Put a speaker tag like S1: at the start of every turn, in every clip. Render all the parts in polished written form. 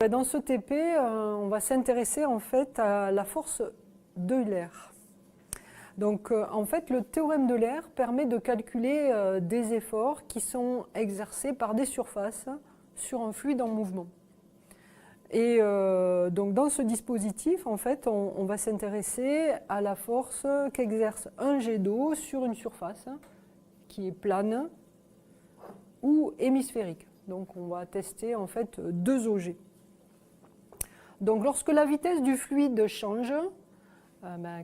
S1: Dans ce TP, on va s'intéresser en fait à la force d'Euler. Donc en fait, le théorème d'Euler permet de calculer des efforts qui sont exercés par des surfaces sur un fluide en mouvement. Et donc dans ce dispositif, en fait, on va s'intéresser à la force qu'exerce un jet d'eau sur une surface qui est plane ou hémisphérique. Donc on va tester en fait deux objets. Donc lorsque la vitesse du fluide change,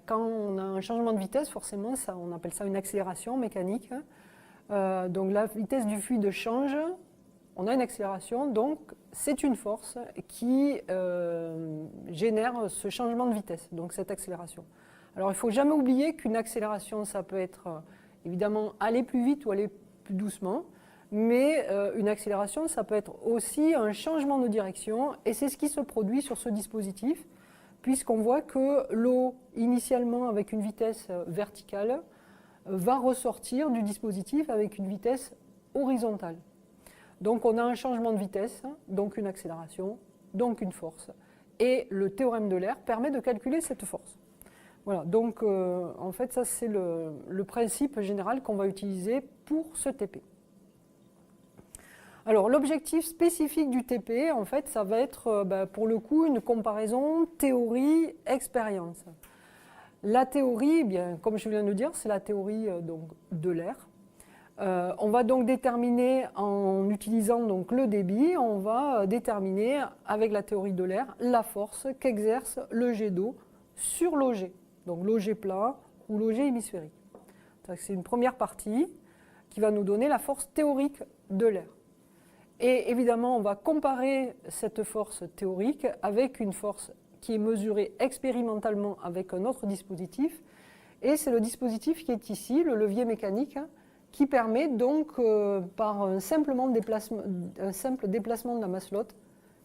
S1: quand on a un changement de vitesse, forcément, on appelle ça une accélération mécanique. Donc la vitesse du fluide change, on a une accélération, donc c'est une force qui génère ce changement de vitesse, donc cette accélération. Alors il ne faut jamais oublier qu'une accélération, ça peut être évidemment aller plus vite ou aller plus doucement, mais une accélération, ça peut être aussi un changement de direction, et c'est ce qui se produit sur ce dispositif, puisqu'on voit que l'eau, initialement avec une vitesse verticale, va ressortir du dispositif avec une vitesse horizontale. Donc on a un changement de vitesse, donc une accélération, donc une force. Et le théorème d'Euler permet de calculer cette force. Voilà, donc en fait ça c'est le principe général qu'on va utiliser pour ce TP. Alors l'objectif spécifique du TP, en fait, ça va être pour le coup une comparaison théorie-expérience. La théorie, eh bien, comme je viens de le dire, c'est la théorie d'Euler. On va donc déterminer, en utilisant donc le débit, on va déterminer avec la théorie d'Euler la force qu'exerce le jet d'eau sur l'objet, donc l'objet plat ou l'objet hémisphérique. C'est une première partie qui va nous donner la force théorique d'Euler. Et évidemment, on va comparer cette force théorique avec une force qui est mesurée expérimentalement avec un autre dispositif. Et c'est le dispositif qui est ici, le levier mécanique, qui permet donc, par un simple déplacement de la masselotte,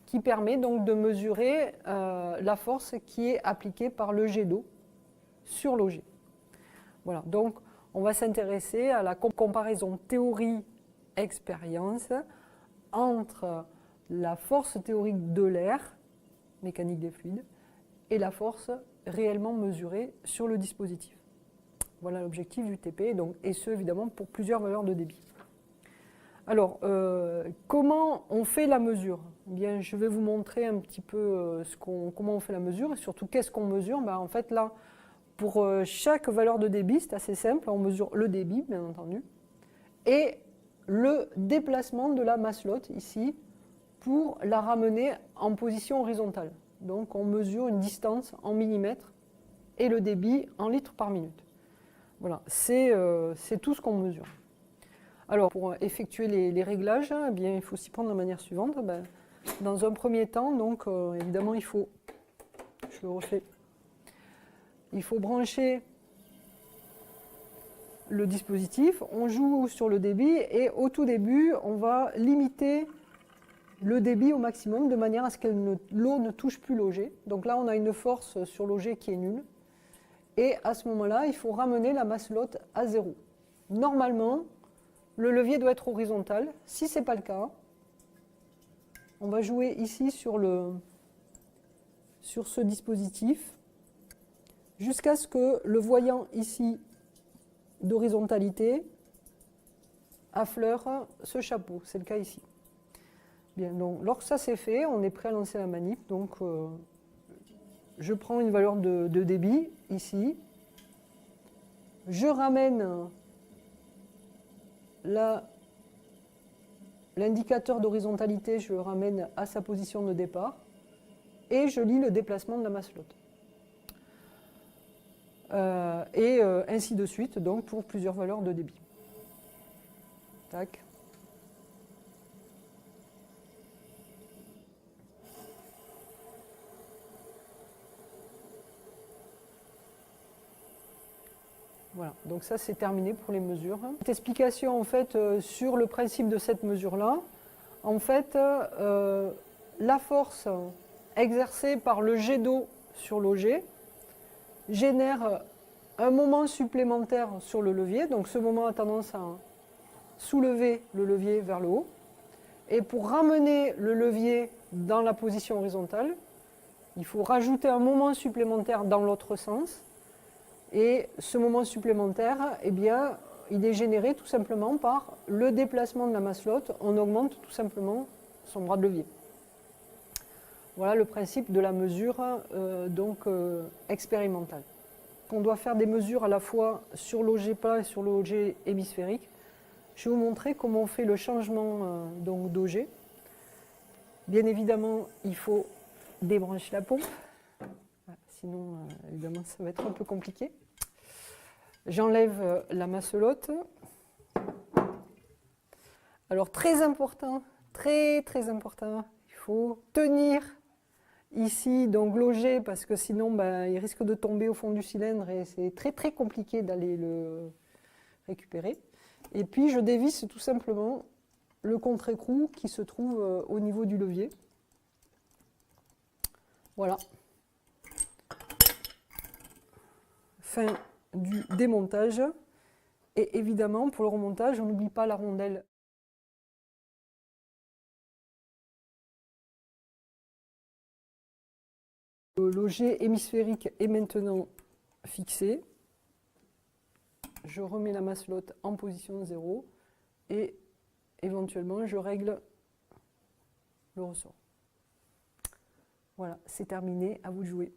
S1: qui permet donc de mesurer la force qui est appliquée par le jet d'eau sur l'objet. Voilà, donc on va s'intéresser à la comparaison théorie-expérience entre la force théorique d'Euler, mécanique des fluides, et la force réellement mesurée sur le dispositif. Voilà l'objectif du TP, donc, et ce évidemment pour plusieurs valeurs de débit. Alors, comment on fait la mesure? Eh bien, je vais vous montrer un petit peu comment on fait la mesure et surtout qu'est-ce qu'on mesure. En fait, là, pour chaque valeur de débit, c'est assez simple, on mesure le débit, bien entendu, et le déplacement de la masselotte, ici, pour la ramener en position horizontale. Donc, on mesure une distance en millimètres et le débit en litres par minute. Voilà, c'est tout ce qu'on mesure. Alors, pour effectuer les réglages, eh bien, il faut s'y prendre de la manière suivante. Dans un premier temps, donc, évidemment, je le refais, il faut brancher le dispositif, on joue sur le débit et au tout début, on va limiter le débit au maximum de manière à ce que l'eau ne touche plus l'objet. Donc là, on a une force sur l'objet qui est nulle. Et à ce moment-là, il faut ramener la masselotte à 0. Normalement, le levier doit être horizontal. Si ce n'est pas le cas, on va jouer ici sur ce dispositif jusqu'à ce que le voyant ici d'horizontalité affleure ce chapeau. C'est le cas ici. Bien, donc, lorsque ça c'est fait, on est prêt à lancer la manip. Donc, je prends une valeur de débit ici. Je ramène l'indicateur d'horizontalité, je le ramène à sa position de départ et je lis le déplacement de la masselotte. Et ainsi de suite, donc pour plusieurs valeurs de débit. Tac. Voilà, donc ça c'est terminé pour les mesures. Cette explication en fait sur le principe de cette mesure-là. En fait, la force exercée par le jet d'eau sur l'objet génère un moment supplémentaire sur le levier. Donc ce moment a tendance à soulever le levier vers le haut. Et pour ramener le levier dans la position horizontale. Il faut rajouter un moment supplémentaire dans l'autre sens. Et ce moment supplémentaire, eh bien, il est généré tout simplement par le déplacement de la masselotte. On augmente tout simplement son bras de levier. Voilà le principe de la mesure expérimentale. On doit faire des mesures à la fois sur l'objet plat et sur l'objet hémisphérique. Je vais vous montrer comment on fait le changement d'objet. Bien évidemment, il faut débrancher la pompe. Sinon, évidemment, ça va être un peu compliqué. J'enlève la masselotte. Alors, très important, très important, il faut tenir ici donc l'objet parce que sinon, il risque de tomber au fond du cylindre et c'est très compliqué d'aller le récupérer. Et puis, je dévisse tout simplement le contre-écrou qui se trouve au niveau du levier. Voilà. Fin du démontage. Et évidemment, pour le remontage, on n'oublie pas la rondelle. L'objet hémisphérique est maintenant fixé. Je remets la masselotte en position 0 et éventuellement je règle le ressort. Voilà, c'est terminé, à vous de jouer.